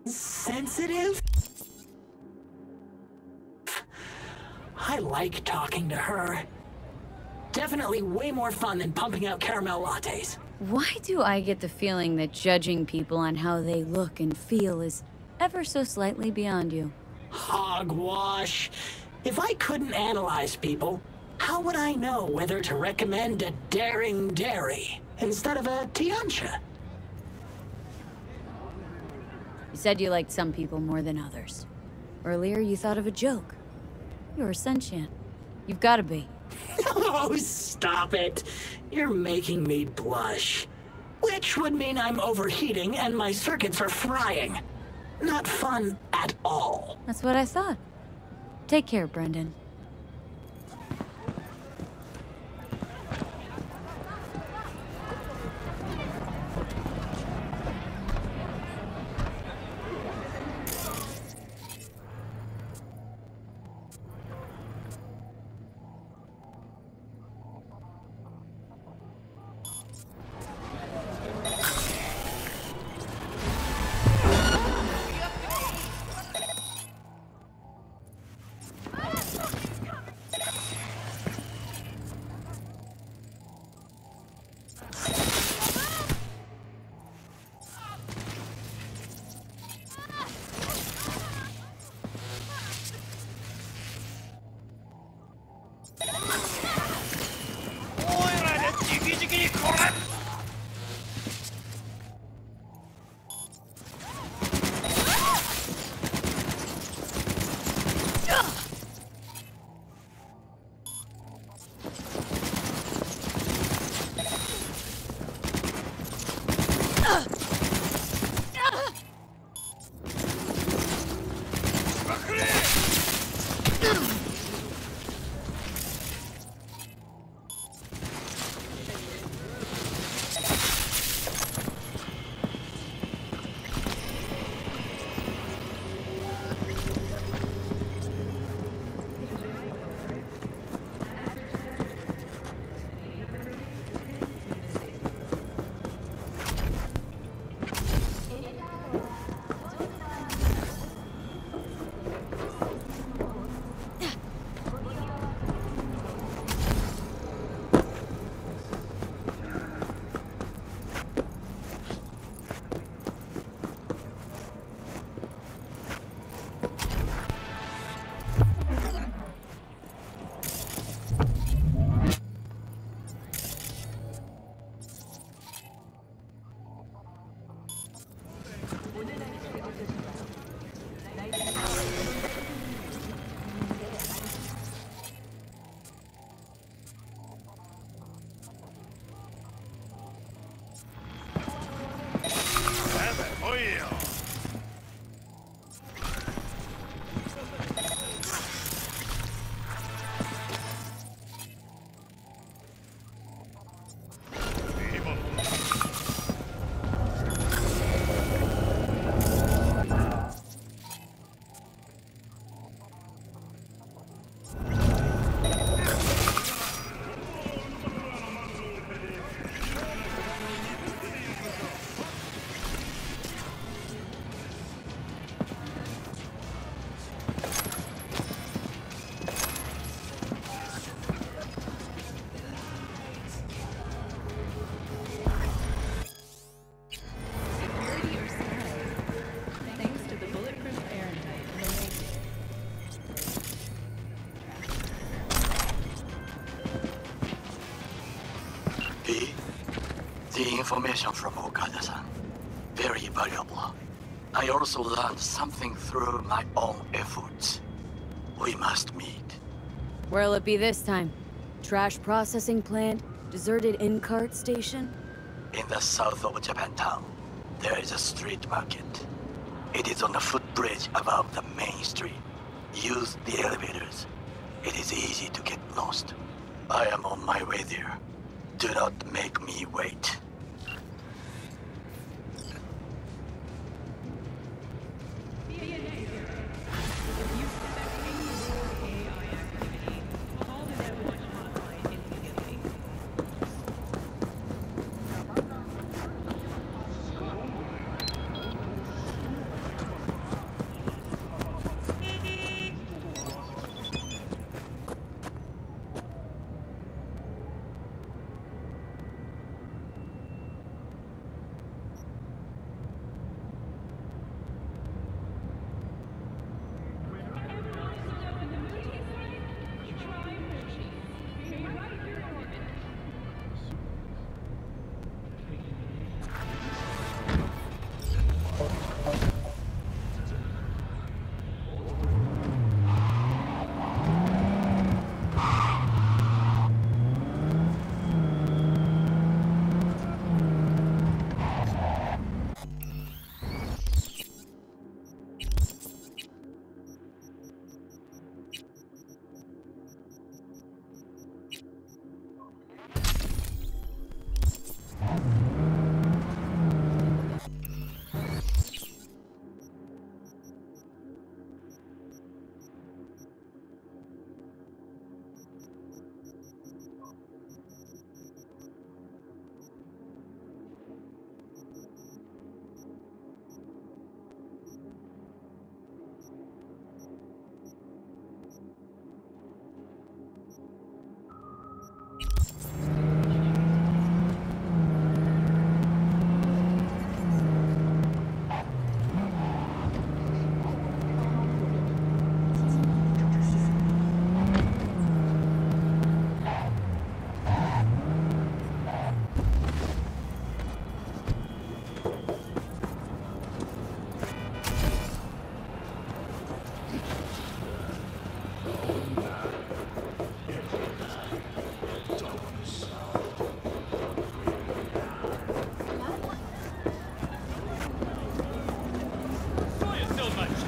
sensitive? I like talking to her. Definitely way more fun than pumping out caramel lattes. Why do I get the feeling that judging people on how they look and feel is ever so slightly beyond you? Hogwash. If I couldn't analyze people, how would I know whether to recommend a daring dairy instead of a tiancha? You said you liked some people more than others. Earlier you thought of a joke. You're sentient. You've gotta be. Oh, stop it. You're making me blush. Which would mean I'm overheating and my circuits are frying. Not fun at all. That's what I thought. Take care, Brendan. The information from Okada-san, very valuable. I also learned something through my own efforts. We must meet. Where'll it be this time? Trash processing plant? Deserted in-cart station? In the south of Japantown, there is a street market. It is on the footbridge above the main street. Use the elevators. It is easy to get lost. I am on my way there. Do not make me wait.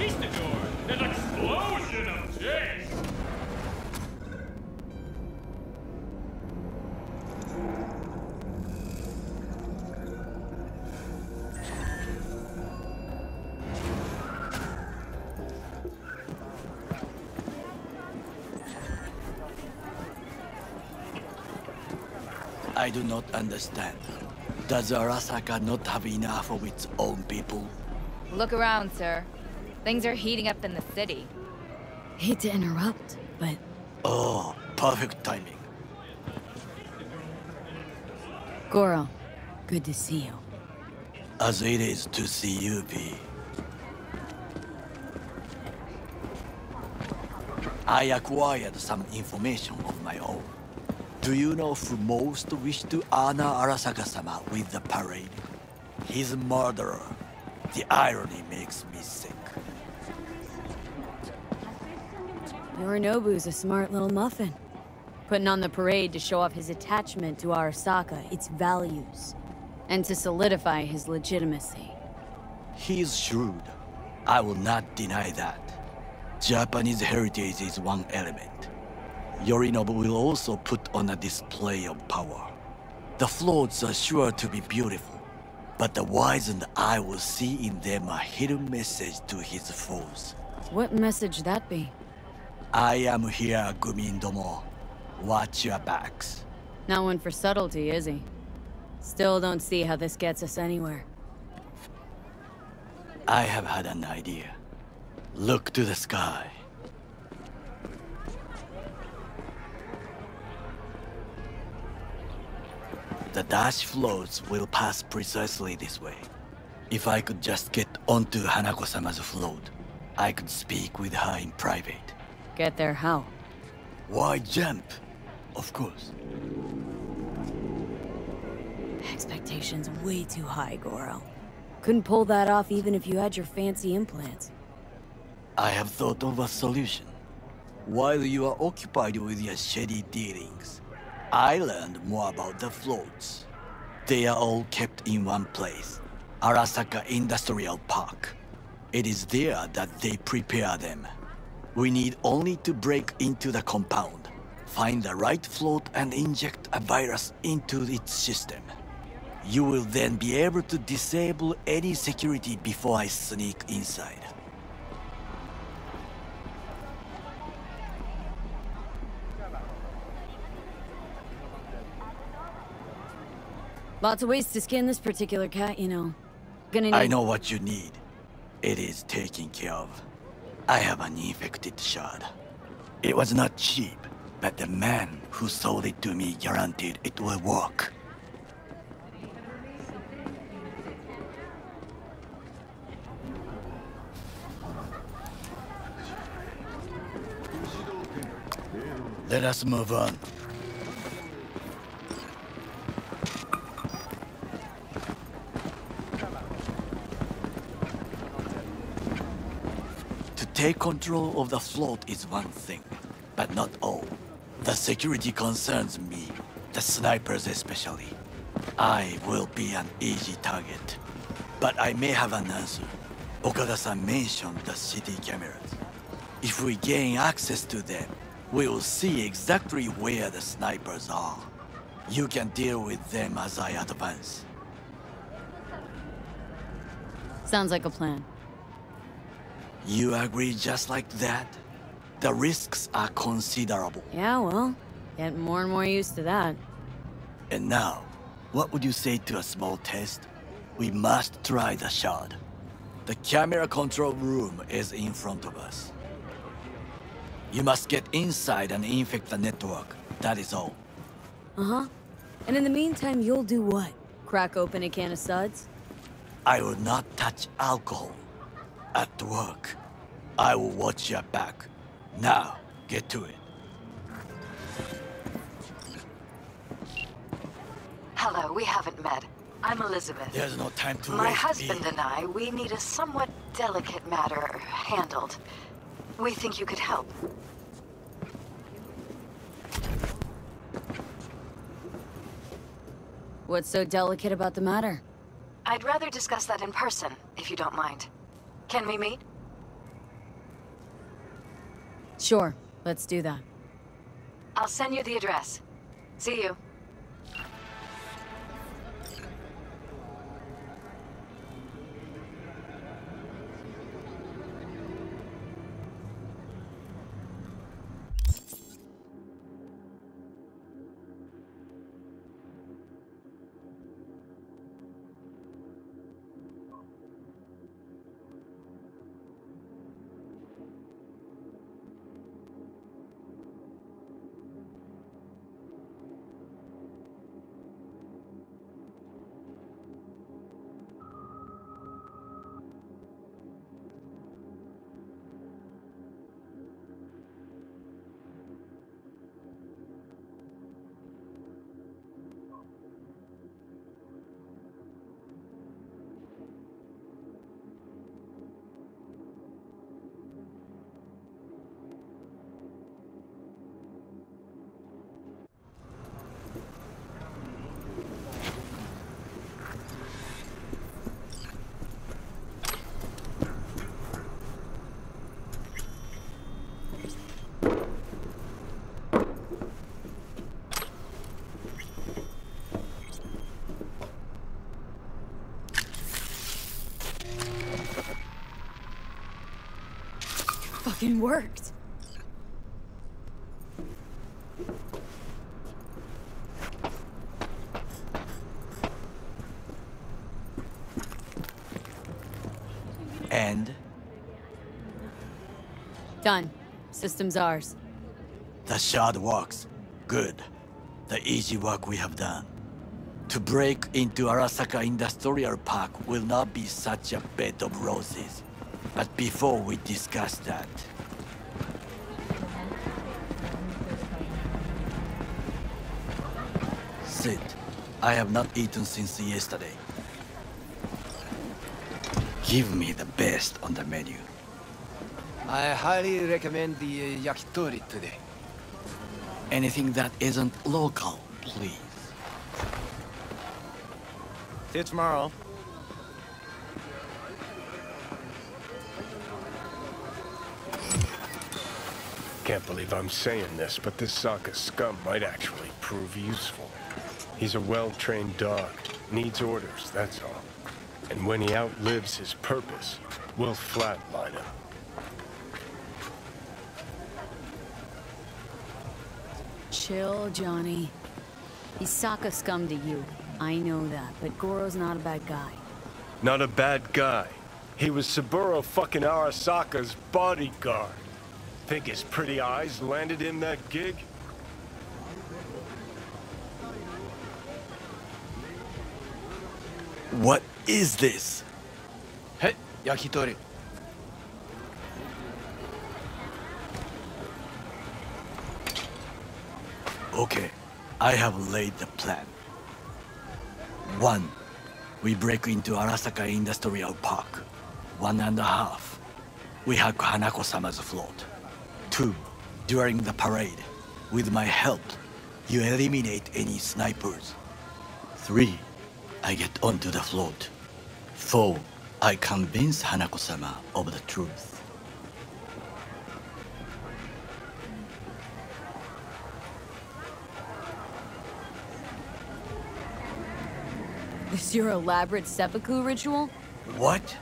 conquistador, an explosion of taste! I do not understand. Does Arasaka not have enough of its own people? Look around, sir. Things are heating up in the city. Hate to interrupt, but Oh, perfect timing. Goro, good to see you. As it is to see you, V. I acquired some information of my own. Do you know who most wished to honor Arasaka-sama with the parade? His murderer. The irony makes me sick. Yorinobu's a smart little muffin. Putting on the parade to show off his attachment to Arasaka, its values, and to solidify his legitimacy. He's shrewd. I will not deny that. Japanese heritage is one element. Yorinobu will also put on a display of power. The floats are sure to be beautiful, but the wizened eye will see in them a hidden message to his foes. What message that be? I am here, Gumindomo. Watch your backs. Not one for subtlety, is he? Still don't see how this gets us anywhere. I have had an idea. Look to the sky. The dash floats will pass precisely this way. If I could just get onto Hanako-sama's float, I could speak with her in private. Get there how? Why jump? Of course. Expectations way too high, Goro. Couldn't pull that off even if you had your fancy implants. I have thought of a solution. While you are occupied with your shady dealings, I learned more about the floats. They are all kept in one place, Arasaka Industrial Park. It is there that they prepare them. We need only to break into the compound, find the right float and inject a virus into its system. You will then be able to disable any security before I sneak inside. Lots of ways to skin this particular cat, you know. Gonna need... I know what you need. It is taken care of. I have an infected shard. It was not cheap, but the man who sold it to me guaranteed it will work. Let us move on. To take control of the float is one thing, but not all. The security concerns me, the snipers especially. I will be an easy target. But I may have an answer. Okada-san mentioned the city cameras. If we gain access to them, we will see exactly where the snipers are. You can deal with them as I advance. Sounds like a plan. You agree just like that? The risks are considerable. Yeah, well, getting more and more used to that. And now, what would you say to a small test? We must try the shard. The camera control room is in front of us. You must get inside and infect the network. That is all. Uh-huh. And in the meantime, you'll do what? Crack open a can of suds? I will not touch alcohol. At work, I will watch your back. Now, get to it. Hello, we haven't met. I'm Elizabeth. There's no time to My waste. husband and I, we need a somewhat delicate matter handled. We think you could help. What's so delicate about the matter? I'd rather discuss that in person, if you don't mind. Can we meet? Sure, let's do that. I'll send you the address. See you. Fucking worked. And Done. System's ours. the shard works. Good. The easy work we have done. To break into Arasaka Industrial Park will not be such a bed of roses. But before we discuss that... Sit. I have not eaten since yesterday. Give me the best on the menu. I highly recommend the yakitori today. Anything that isn't local, please. See you tomorrow. Can't believe I'm saying this, but this Sokka scum might actually prove useful. He's a well-trained dog. Needs orders, that's all. And when he outlives his purpose, we'll flatline him. Chill, Johnny. He's Sokka scum to you. I know that, but Goro's not a bad guy. Not a bad guy. He was Saburo fucking Arasaka's bodyguard. Think his pretty eyes landed him that gig? What is this? Hey, yakitori. Okay, I have laid the plan. 1. We break into Arasaka Industrial Park. 1.5. We hack Hanako-sama's float. 2. During the parade, with my help, you eliminate any snipers. 3. I get onto the float. 4. I convince Hanako-sama of the truth. This your elaborate seppuku ritual? What?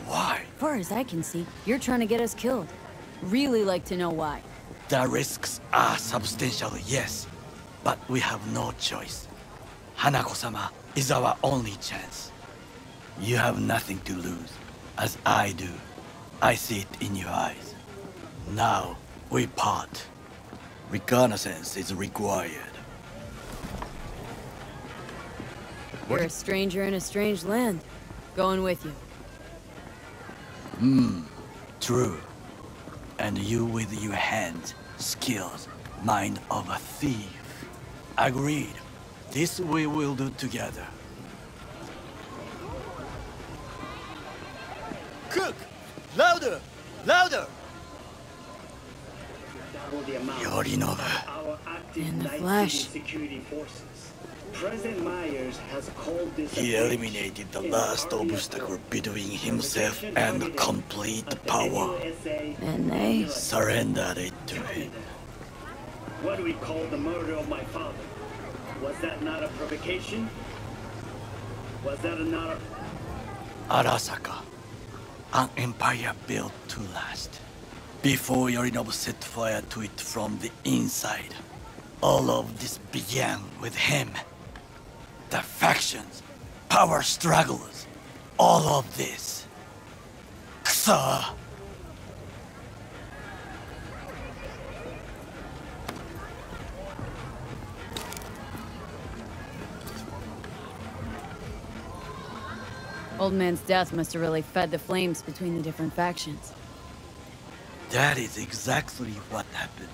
Why? Far as I can see, you're trying to get us killed. Really like to know why. The risks are substantial, yes. But we have no choice. Hanako-sama is our only chance. You have nothing to lose, as I do. I see it in your eyes. Now, we part. Reconnaissance is required. You're a stranger in a strange land. Going with you. True. And you with your hands, skills, mind of a thief. Agreed. This we will do together. Cook! Louder! Louder! Yorinobu. In the flesh. President Myers has called this. He eliminated the last obstacle between himself and complete power. And they... Surrendered it to him. What do we call the murder of my father? Was that not a provocation? Was that not a... Arasaka, an empire built to last. Before Yorinobu set fire to it from the inside, all of this began with him. The factions, power struggles, all of this. Kusa! Old man's death must have really fed the flames between the different factions. That is exactly what happened.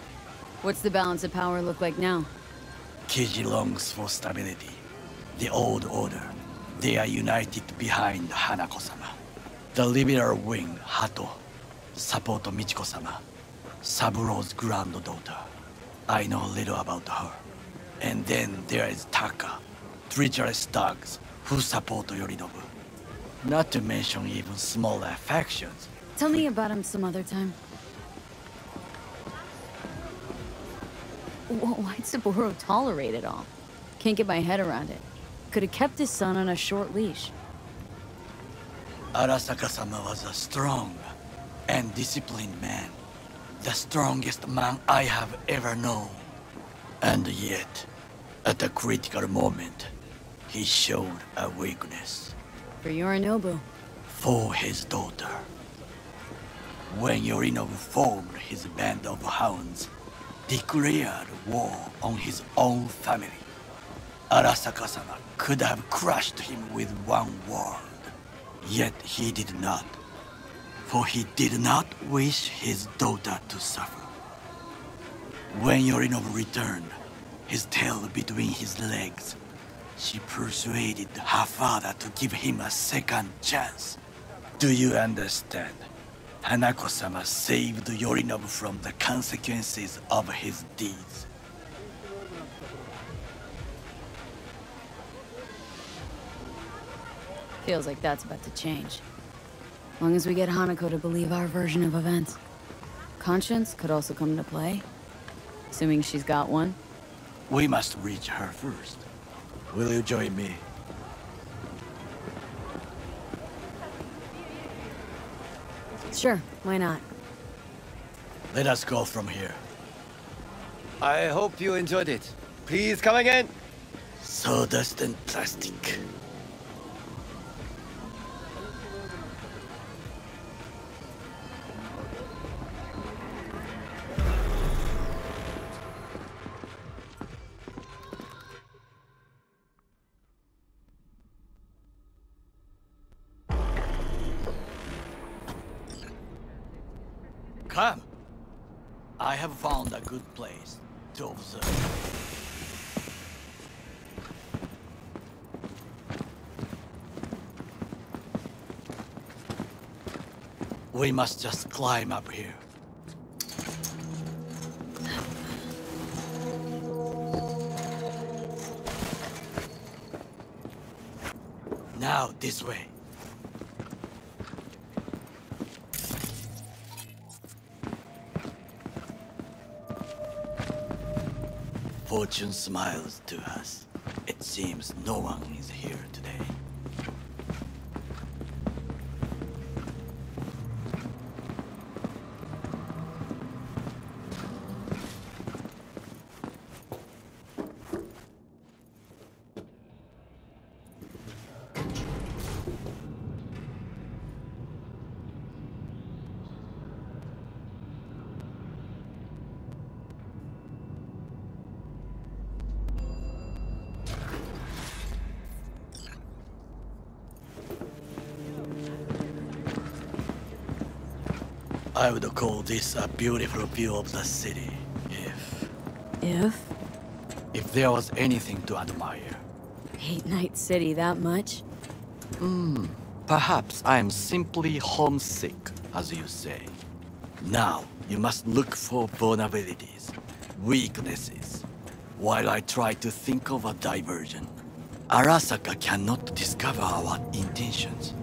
What's the balance of power look like now? Kiji longs for stability. The old order. They are united behind Hanako-sama. The liberal wing, Hato, support Michiko-sama, Saburo's granddaughter. I know little about her. And then there is Taka, treacherous thugs who support Yorinobu. Not to mention even smaller factions. Tell me about him some other time. Why'd Saburo tolerate it all? Can't get my head around it. Could have kept his son on a short leash. Arasaka-sama was a strong and disciplined man. The strongest man I have ever known. And yet, at a critical moment, he showed a weakness. For Yorinobu. For his daughter. When Yorinobu formed his band of hounds, declared war on his own family, Arasaka-sama could have crushed him with one word. Yet he did not. For he did not wish his daughter to suffer. When Yorinobu returned, his tail between his legs, she persuaded her father to give him a second chance. Do you understand? Hanako-sama saved Yorinobu from the consequences of his deeds. Feels like that's about to change. Long as we get Hanako to believe our version of events. Conscience could also come into play. Assuming she's got one. We must reach her first. Will you join me? Sure, why not? Let us go from here. I hope you enjoyed it. Please come again. Sawdust and plastic. Come. I have found a good place to observe. We must just climb up here. Now, this way. Fortune smiles to us. It seems no one is here today. I would call this a beautiful view of the city, if there was anything to admire. Hate Night City that much? Perhaps I'm simply homesick, as you say. Now, you must look for vulnerabilities, weaknesses. while I try to think of a diversion. Arasaka cannot discover our intentions.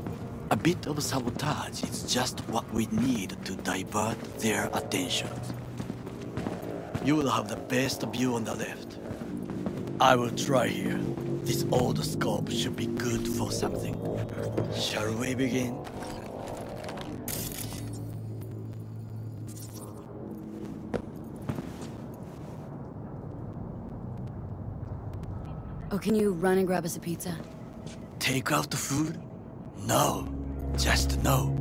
A bit of sabotage is just what we need to divert their attentions. You will have the best view on the left. I will try here. This old scope should be good for something. Shall we begin? Oh, can you run and grab us a pizza? Take out the food? No. Just no.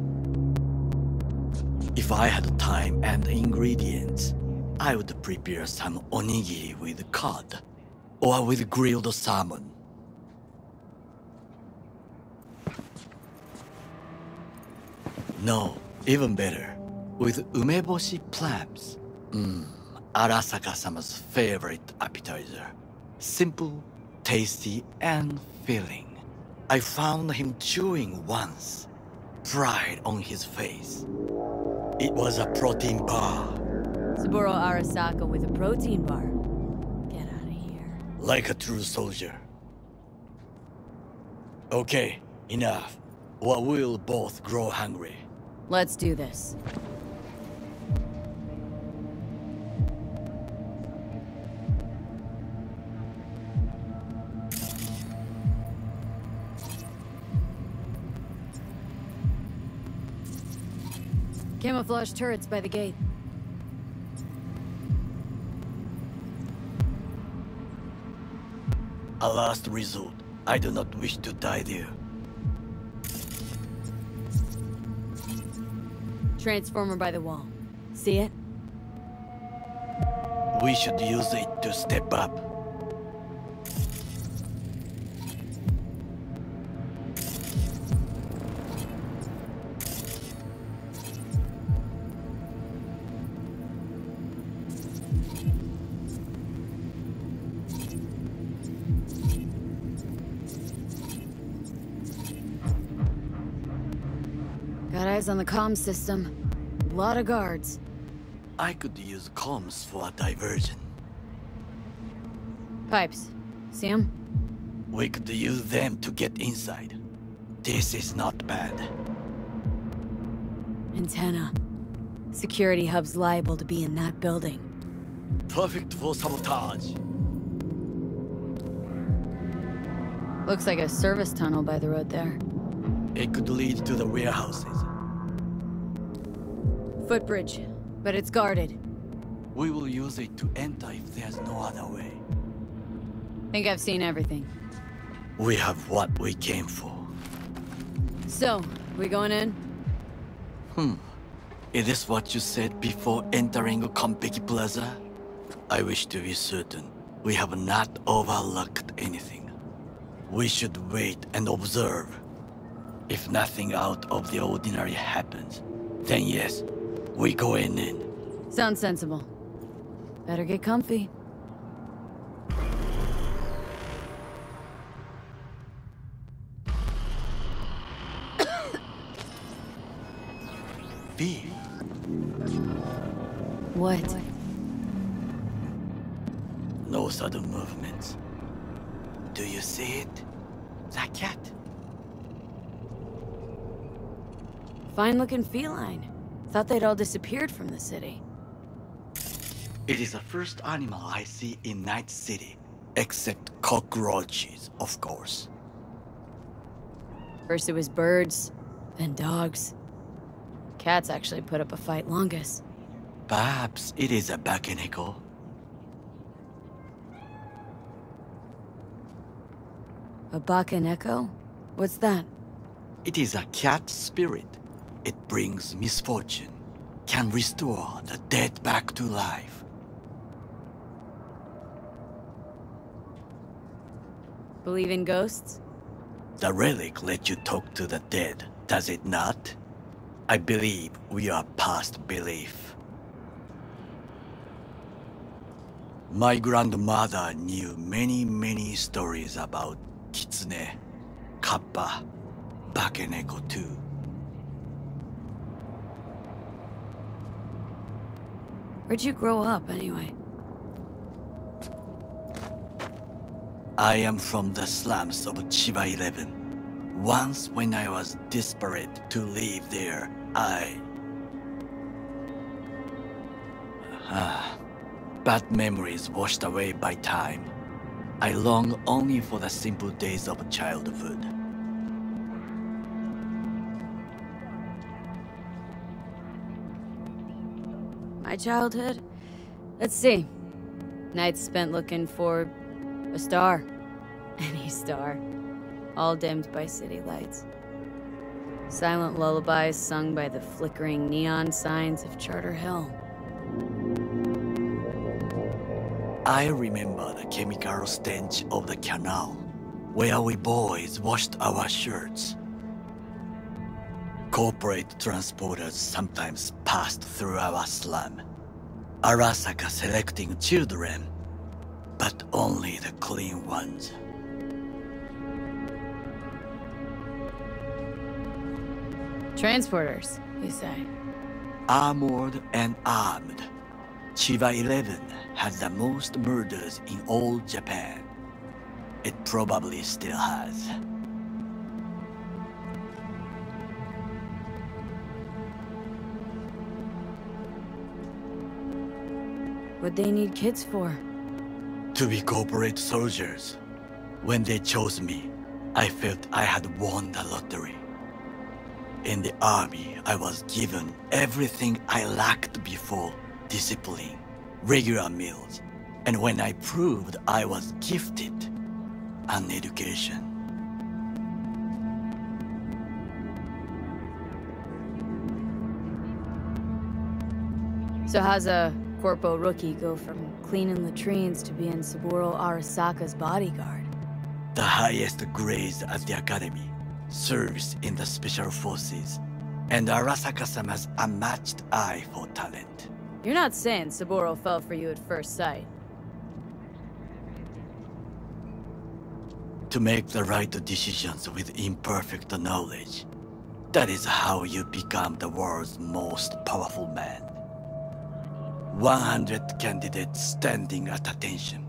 If I had time and ingredients, I would prepare some onigiri with cod, or with grilled salmon. No, even better, with umeboshi clams. Arasaka-sama's favorite appetizer. Simple, tasty, and filling. I found him chewing once. Pride on his face. It was a protein bar. Saburo Arasaka with a protein bar. Get out of here. Like a true soldier. Okay, enough. Or we'll both grow hungry. Let's do this. Camouflage turrets by the gate. A last resort. I do not wish to die there. Transformer by the wall. See it? We should use it to step up. Got eyes on the comm system. Lot of guards. I could use comms for a diversion. Pipes. See 'em? We could use them to get inside. This is not bad. Antenna. Security hub's liable to be in that building. Perfect for sabotage. Looks like a service tunnel by the road there. It could lead to the warehouses. Footbridge, but it's guarded. We will use it to enter if there's no other way. Think I've seen everything. We have what we came for. So, we going in? Is this what you said before entering Konpeki Plaza? I wish to be certain we have not overlooked anything. We should wait and observe. If nothing out of the ordinary happens, then yes, we go in. Sounds sensible. Better get comfy. V. What? No sudden movements. Do you see it? That cat? Fine-looking feline. Thought they'd all disappeared from the city. It is the first animal I see in Night City. Except cockroaches, of course. First it was birds, then dogs. Cats actually put up a fight longest. Perhaps it is a bakeneko. A bakaneko? What's that? It is a cat spirit. It brings misfortune, can restore the dead back to life. Believe in ghosts? The relic lets you talk to the dead, does it not? I believe we are past belief. My grandmother knew many stories about Kitsune, Kappa, Bakeneko too. Where'd you grow up, anyway? I am from the slums of Chiba 11. Once when I was desperate to live there, bad memories washed away by time. I long only for the simple days of childhood. My childhood? Let's see. Nights spent looking for a star. Any star. All dimmed by city lights. Silent lullabies sung by the flickering neon signs of Charter Hill. I remember the chemical stench of the canal, where we boys washed our shirts. Corporate transporters sometimes passed through our slum, Arasaka selecting children, but only the clean ones. Transporters, you say? Armored and armed, Chiba 11 had the most murders in all Japan. It probably still has. What'd they need kids for? To be corporate soldiers. When they chose me, I felt I had won the lottery. In the army, I was given everything I lacked before: discipline, regular meals, and when I proved I was gifted, an education. So how's a Corrpo rookie go from cleaning latrines to being Saburo Arasaka's bodyguard? The highest grades at the academy, service in the special forces, and Arasaka-sama's unmatched eye for talent. You're not saying Saburo fell for you at first sight. To make the right decisions with imperfect knowledge, that is how you become the world's most powerful man. 100 candidates standing at attention,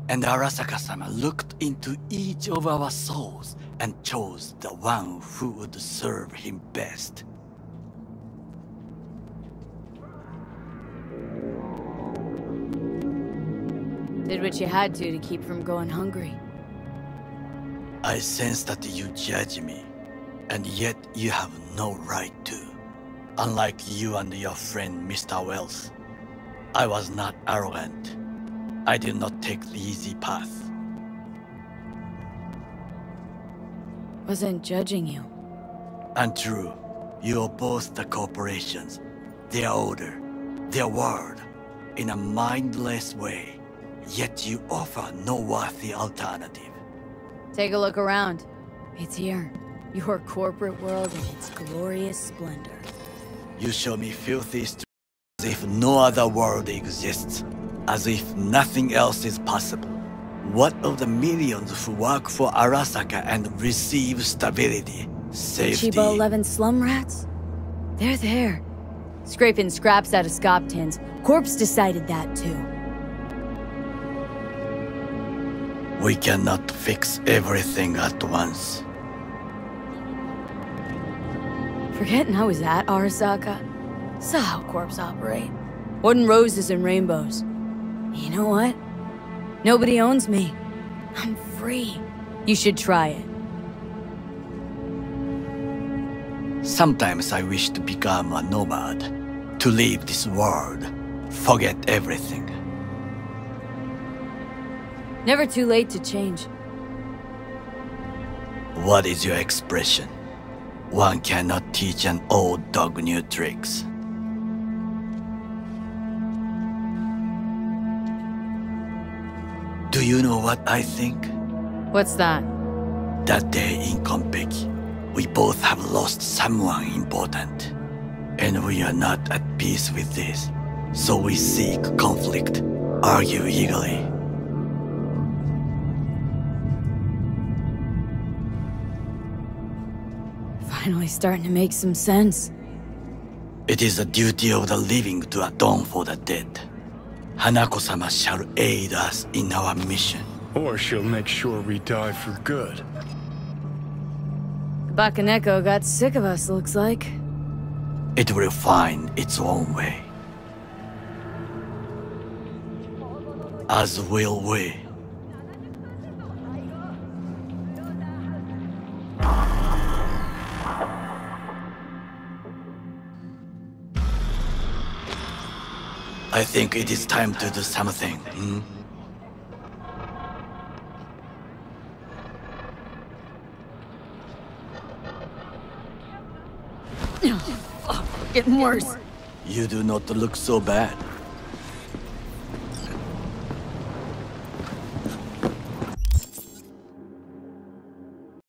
and Arasaka-sama looked into each of our souls and chose the one who would serve him best. Did what you had to keep from going hungry. I sense that you judge me, and yet you have no right to. Unlike you and your friend Mr. Wells, I was not arrogant. I did not take the easy path. Wasn't judging you. Untrue. You oppose the corporations, their order, their word, in a mindless way, yet you offer no worthy alternative. Take a look around. It's here. Your corporate world in its glorious splendor. You show me filthy streets as if no other world exists, as if nothing else is possible. What of the millions who work for Arasaka and receive stability, safety? Chiba 11 slum rats? They're there. Scraping scraps out of scop tins. Corpse decided that too. We cannot fix everything at once. Forgetting I was at Arasaka. Saw how corps operate. Wasn't roses and rainbows. You know what? Nobody owns me. I'm free. You should try it. Sometimes I wish to become a nomad, to leave this world, forget everything. Never too late to change. What is your expression? One cannot teach an old dog new tricks. Do you know what I think? What's that? That day in Konpeki, we both have lost someone important. And we are not at peace with this. So we seek conflict, argue eagerly. Finally starting to make some sense. It is the duty of the living to atone for the dead. Hanako-sama shall aid us in our mission. Or she'll make sure we die for good. Bakaneko got sick of us, looks like. It will find its own way. As will we. I think it is time to do something, Getting worse. You do not look so bad.